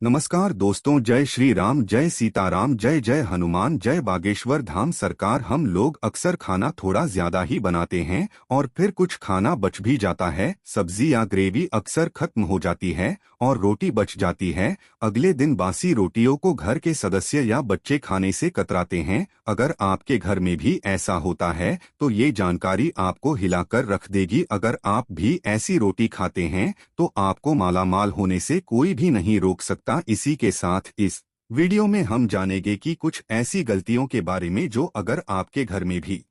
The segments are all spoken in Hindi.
नमस्कार दोस्तों, जय श्री राम, जय सीताराम, जय जय हनुमान, जय बागेश्वर धाम सरकार। हम लोग अक्सर खाना थोड़ा ज्यादा ही बनाते हैं और फिर कुछ खाना बच भी जाता है। सब्जी या ग्रेवी अक्सर खत्म हो जाती है और रोटी बच जाती है। अगले दिन बासी रोटियों को घर के सदस्य या बच्चे खाने से कतराते हैं। अगर आपके घर में भी ऐसा होता है तो ये जानकारी आपको हिलाकर रख देगी। अगर आप भी ऐसी रोटी खाते हैं तो आपको मालामाल होने से कोई भी नहीं रोक सकता। इसी के साथ इस वीडियो में हम जानेंगे कि कुछ ऐसी गलतियों के बारे में जो अगर आपके घर में भी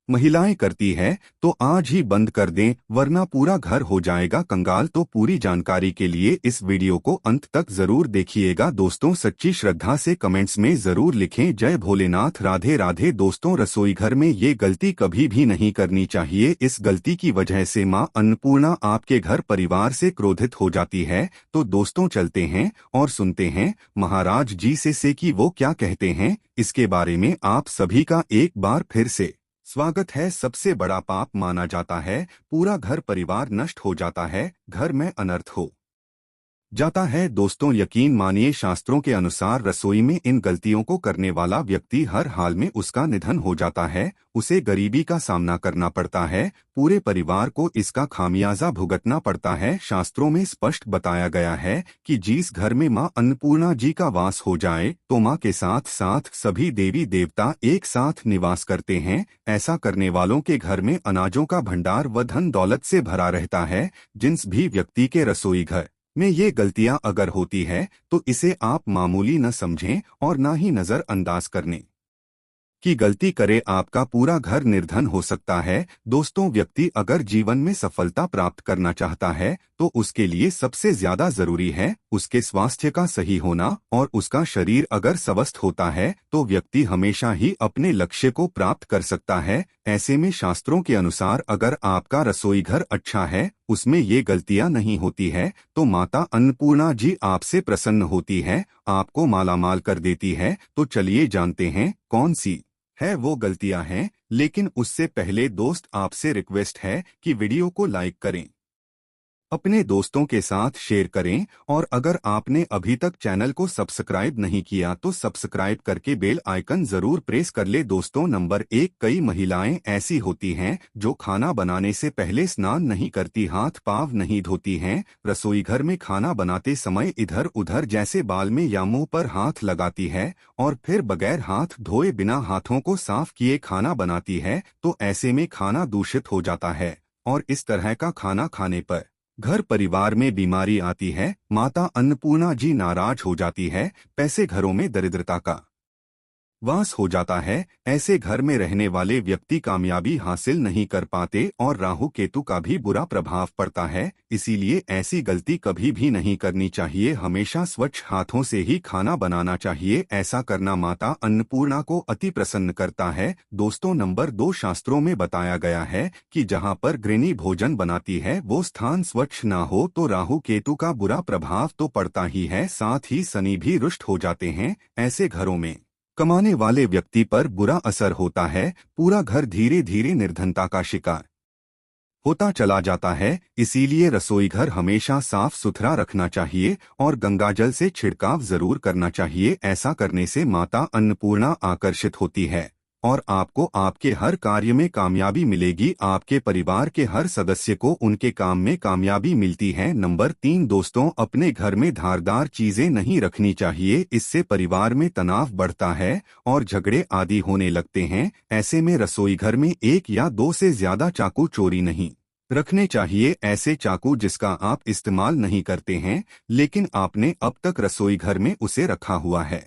महिलाएं करती है तो आज ही बंद कर दें, वरना पूरा घर हो जाएगा कंगाल। तो पूरी जानकारी के लिए इस वीडियो को अंत तक जरूर देखिएगा। दोस्तों, सच्ची श्रद्धा से कमेंट्स में जरूर लिखें जय भोलेनाथ, राधे राधे। दोस्तों, रसोई घर में ये गलती कभी भी नहीं करनी चाहिए। इस गलती की वजह से मां अन्नपूर्णा आपके घर परिवार से क्रोधित हो जाती है। तो दोस्तों, चलते हैं और सुनते हैं महाराज जी से कि वो क्या कहते हैं। इसके बारे में आप सभी का एक बार फिर से स्वागत है। सबसे बड़ा पाप माना जाता है, पूरा घर परिवार नष्ट हो जाता है, घर में अनर्थ हो जाता है। दोस्तों, यकीन मानिए, शास्त्रों के अनुसार रसोई में इन गलतियों को करने वाला व्यक्ति हर हाल में उसका निधन हो जाता है, उसे गरीबी का सामना करना पड़ता है, पूरे परिवार को इसका खामियाजा भुगतना पड़ता है। शास्त्रों में स्पष्ट बताया गया है कि जिस घर में मां अन्नपूर्णा जी का वास हो जाए तो मां के साथ साथ सभी देवी देवता एक साथ निवास करते हैं। ऐसा करने वालों के घर में अनाजों का भंडार व धन दौलत से भरा रहता है। जिस भी व्यक्ति के रसोई घर में ये गलतियां अगर होती है तो इसे आप मामूली न समझें और ना ही नजरअंदाज करने की गलती करे। आपका पूरा घर निर्धन हो सकता है। दोस्तों, व्यक्ति अगर जीवन में सफलता प्राप्त करना चाहता है तो उसके लिए सबसे ज्यादा जरूरी है उसके स्वास्थ्य का सही होना, और उसका शरीर अगर स्वस्थ होता है तो व्यक्ति हमेशा ही अपने लक्ष्य को प्राप्त कर सकता है। ऐसे में शास्त्रों के अनुसार अगर आपका रसोई घर अच्छा है, उसमें ये गलतियां नहीं होती है, तो माता अन्नपूर्णा जी आपसे प्रसन्न होती है, आपको मालामाल कर देती है। तो चलिए जानते हैं कौन सी है वो गलतियां हैं। लेकिन उससे पहले दोस्त, आपसे रिक्वेस्ट है कि वीडियो को लाइक करें, अपने दोस्तों के साथ शेयर करें, और अगर आपने अभी तक चैनल को सब्सक्राइब नहीं किया तो सब्सक्राइब करके बेल आइकन जरूर प्रेस कर ले। दोस्तों, नंबर 1, कई महिलाएं ऐसी होती हैं जो खाना बनाने से पहले स्नान नहीं करती, हाथ पांव नहीं धोती हैं, रसोई घर में खाना बनाते समय इधर उधर जैसे बाल में या मुंह पर हाथ लगाती है और फिर बगैर हाथ धोए बिना हाथों को साफ किए खाना बनाती है। तो ऐसे में खाना दूषित हो जाता है और इस तरह का खाना खाने पर घर परिवार में बीमारी आती है। माता अन्नपूर्णा जी नाराज हो जाती है, पैसे घरों में दरिद्रता का वास हो जाता है। ऐसे घर में रहने वाले व्यक्ति कामयाबी हासिल नहीं कर पाते और राहु केतु का भी बुरा प्रभाव पड़ता है। इसीलिए ऐसी गलती कभी भी नहीं करनी चाहिए। हमेशा स्वच्छ हाथों से ही खाना बनाना चाहिए। ऐसा करना माता अन्नपूर्णा को अति प्रसन्न करता है। दोस्तों, नंबर 2, शास्त्रों में बताया गया है कि जहाँ पर गृहिणी भोजन बनाती है वो स्थान स्वच्छ ना हो तो राहु केतु का बुरा प्रभाव तो पड़ता ही है, साथ ही शनि भी रुष्ट हो जाते हैं। ऐसे घरों में कमाने वाले व्यक्ति पर बुरा असर होता है, पूरा घर धीरे धीरे निर्धनता का शिकार होता चला जाता है। इसीलिए रसोई घर हमेशा साफ सुथरा रखना चाहिए और गंगाजल से छिड़काव जरूर करना चाहिए। ऐसा करने से माता अन्नपूर्णा आकर्षित होती है और आपको आपके हर कार्य में कामयाबी मिलेगी। आपके परिवार के हर सदस्य को उनके काम में कामयाबी मिलती है। नंबर 3, दोस्तों, अपने घर में धारदार चीजें नहीं रखनी चाहिए। इससे परिवार में तनाव बढ़ता है और झगड़े आदि होने लगते हैं। ऐसे में रसोई घर में 1 या 2 से ज्यादा चाकू चोरी नहीं रखने चाहिए। ऐसे चाकू जिसका आप इस्तेमाल नहीं करते हैं लेकिन आपने अब तक रसोई घर में उसे रखा हुआ है,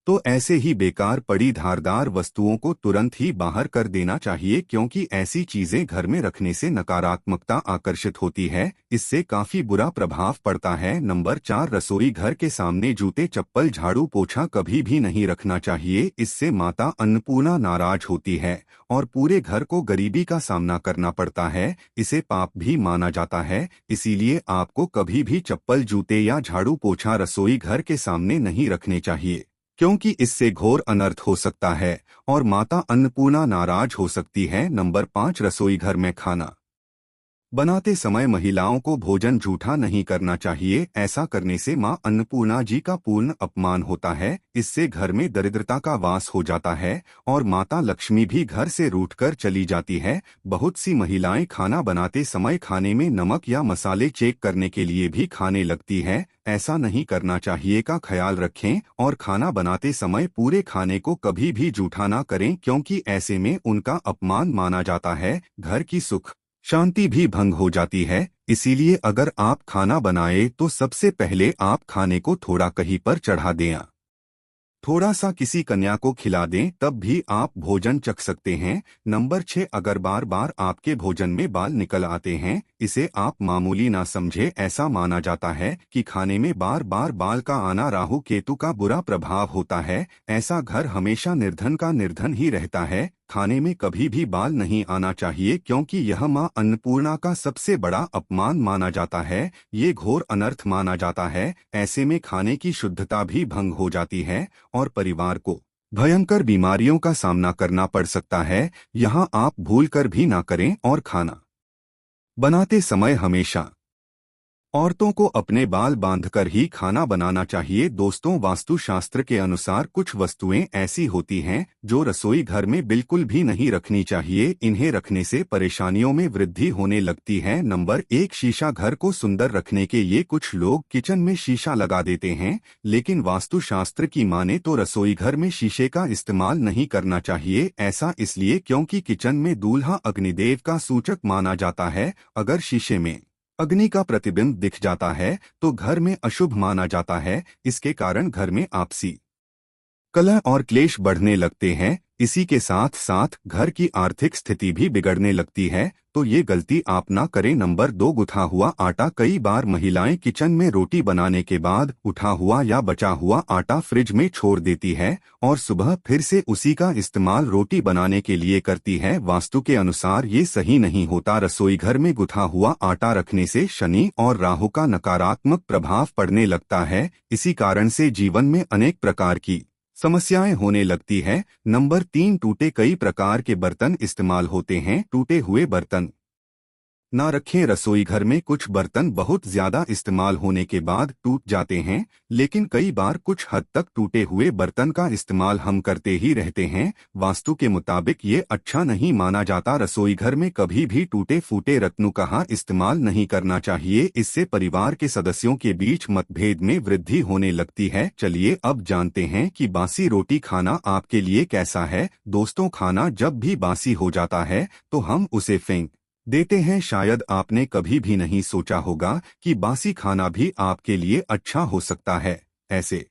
तो ऐसे ही बेकार पड़ी धारदार वस्तुओं को तुरंत ही बाहर कर देना चाहिए, क्योंकि ऐसी चीजें घर में रखने से नकारात्मकता आकर्षित होती है, इससे काफी बुरा प्रभाव पड़ता है। नंबर 4, रसोई घर के सामने जूते चप्पल झाड़ू पोछा कभी भी नहीं रखना चाहिए। इससे माता अन्नपूर्णा नाराज होती है और पूरे घर को गरीबी का सामना करना पड़ता है। इसे पाप भी माना जाता है। इसीलिए आपको कभी भी चप्पल, जूते या झाड़ू पोछा रसोई घर के सामने नहीं रखने चाहिए, क्योंकि इससे घोर अनर्थ हो सकता है और माता अन्नपूर्णा नाराज हो सकती है। नंबर 5, रसोई घर में खाना बनाते समय महिलाओं को भोजन जूठा नहीं करना चाहिए। ऐसा करने से मां अन्नपूर्णा जी का पूर्ण अपमान होता है। इससे घर में दरिद्रता का वास हो जाता है और माता लक्ष्मी भी घर से रूठकर चली जाती है। बहुत सी महिलाएं खाना बनाते समय खाने में नमक या मसाले चेक करने के लिए भी खाने लगती है। ऐसा नहीं करना चाहिए का ख्याल रखें और खाना बनाते समय पूरे खाने को कभी भी जूठा ना करें, क्योंकि ऐसे में उनका अपमान माना जाता है। घर की सुख शांति भी भंग हो जाती है। इसीलिए अगर आप खाना बनाए तो सबसे पहले आप खाने को थोड़ा कहीं पर चढ़ा दें, थोड़ा सा किसी कन्या को खिला दें, तब भी आप भोजन चख सकते हैं। नंबर 6, अगर बार बार आपके भोजन में बाल निकल आते हैं, इसे आप मामूली ना समझे। ऐसा माना जाता है कि खाने में बार बार बाल का आना राहु केतु का बुरा प्रभाव होता है। ऐसा घर हमेशा निर्धन का निर्धन ही रहता है। खाने में कभी भी बाल नहीं आना चाहिए, क्योंकि यह मां अन्नपूर्णा का सबसे बड़ा अपमान माना जाता है। ये घोर अनर्थ माना जाता है। ऐसे में खाने की शुद्धता भी भंग हो जाती है और परिवार को भयंकर बीमारियों का सामना करना पड़ सकता है। यहाँ आप भूल कर भी ना करें। और खाना बनाते समय हमेशा औरतों को अपने बाल बांधकर ही खाना बनाना चाहिए। दोस्तों, वास्तुशास्त्र के अनुसार कुछ वस्तुएं ऐसी होती हैं जो रसोई घर में बिल्कुल भी नहीं रखनी चाहिए। इन्हें रखने से परेशानियों में वृद्धि होने लगती है। नंबर 1, शीशा। घर को सुंदर रखने के लिए कुछ लोग किचन में शीशा लगा देते हैं, लेकिन वास्तुशास्त्र की माने तो रसोई घर में शीशे का इस्तेमाल नहीं करना चाहिए। ऐसा इसलिए क्योंकि किचन में दूल्हा अग्निदेव का सूचक माना जाता है। अगर शीशे में अग्नि का प्रतिबिंब दिख जाता है तो घर में अशुभ माना जाता है। इसके कारण घर में आपसी कलह और क्लेश बढ़ने लगते हैं। इसी के साथ साथ घर की आर्थिक स्थिति भी बिगड़ने लगती है, तो ये गलती आप ना करें। नंबर 2, गुथा हुआ आटा। कई बार महिलाएं किचन में रोटी बनाने के बाद उठा हुआ या बचा हुआ आटा फ्रिज में छोड़ देती है और सुबह फिर से उसी का इस्तेमाल रोटी बनाने के लिए करती है। वास्तु के अनुसार ये सही नहीं होता। रसोई घर में गुथा हुआ आटा रखने से शनि और राहु का नकारात्मक प्रभाव पड़ने लगता है। इसी कारण से जीवन में अनेक प्रकार की समस्याएं होने लगती है। नंबर 3, टूटे। कई प्रकार के बर्तन इस्तेमाल होते हैं। टूटे हुए बर्तन ना रखें। रसोई घर में कुछ बर्तन बहुत ज्यादा इस्तेमाल होने के बाद टूट जाते हैं, लेकिन कई बार कुछ हद तक टूटे हुए बर्तन का इस्तेमाल हम करते ही रहते हैं। वास्तु के मुताबिक ये अच्छा नहीं माना जाता। रसोई घर में कभी भी टूटे फूटे रत्नों का इस्तेमाल नहीं करना चाहिए। इससे परिवार के सदस्यों के बीच मतभेद में वृद्धि होने लगती है। चलिए अब जानते हैं कि बासी रोटी खाना आपके लिए कैसा है। दोस्तों, खाना जब भी बासी हो जाता है तो हम उसे फेंक देते हैं। शायद आपने कभी भी नहीं सोचा होगा कि बासी खाना भी आपके लिए अच्छा हो सकता है। ऐसे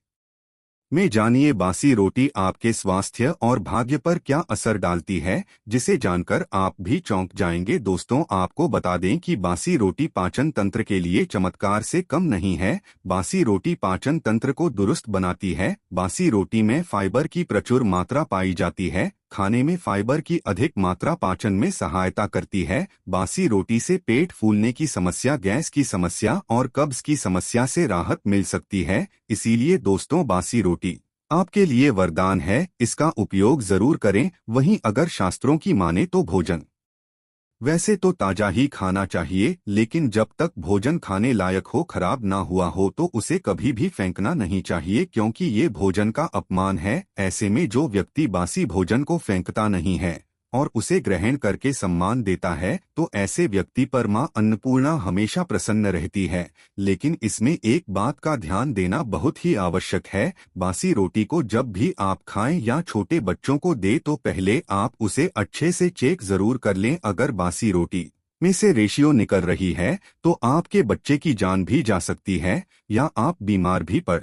में जानिए बासी रोटी आपके स्वास्थ्य और भाग्य पर क्या असर डालती है, जिसे जानकर आप भी चौंक जाएंगे। दोस्तों, आपको बता दें कि बासी रोटी पाचन तंत्र के लिए चमत्कार से कम नहीं है। बासी रोटी पाचन तंत्र को दुरुस्त बनाती है। बासी रोटी में फाइबर की प्रचुर मात्रा पाई जाती है। खाने में फाइबर की अधिक मात्रा पाचन में सहायता करती है। बासी रोटी से पेट फूलने की समस्या, गैस की समस्या और कब्ज की समस्या से राहत मिल सकती है। इसीलिए दोस्तों, बासी रोटी आपके लिए वरदान है। इसका उपयोग जरूर करें। वहीं अगर शास्त्रों की माने तो भोजन वैसे तो ताजा ही खाना चाहिए, लेकिन जब तक भोजन खाने लायक हो, खराब ना हुआ हो, तो उसे कभी भी फेंकना नहीं चाहिए, क्योंकि ये भोजन का अपमान है। ऐसे में जो व्यक्ति बासी भोजन को फेंकता नहीं है और उसे ग्रहण करके सम्मान देता है, तो ऐसे व्यक्ति पर मां अन्नपूर्णा हमेशा प्रसन्न रहती है। लेकिन इसमें एक बात का ध्यान देना बहुत ही आवश्यक है। बासी रोटी को जब भी आप खाएं या छोटे बच्चों को दे तो पहले आप उसे अच्छे से चेक जरूर कर लें। अगर बासी रोटी में से रेशियो निकल रही है तो आपके बच्चे की जान भी जा सकती है या आप बीमार भी पड़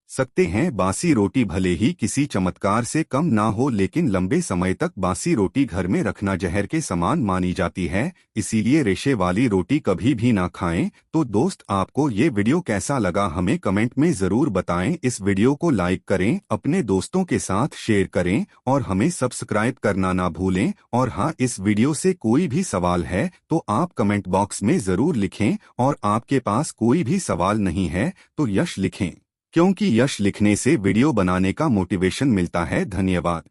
सकते हैं। बासी रोटी भले ही किसी चमत्कार से कम ना हो, लेकिन लंबे समय तक बासी रोटी घर में रखना जहर के समान मानी जाती है। इसीलिए रेशे वाली रोटी कभी भी ना खाएं। तो दोस्त, आपको ये वीडियो कैसा लगा हमें कमेंट में जरूर बताएं। इस वीडियो को लाइक करें, अपने दोस्तों के साथ शेयर करें और हमें सब्सक्राइब करना ना भूलें। और हाँ, इस वीडियो से कोई भी सवाल है तो आप कमेंट बॉक्स में जरूर लिखें, और आपके पास कोई भी सवाल नहीं है तो यश लिखें, क्योंकि यश लिखने से वीडियो बनाने का मोटिवेशन मिलता है। धन्यवाद।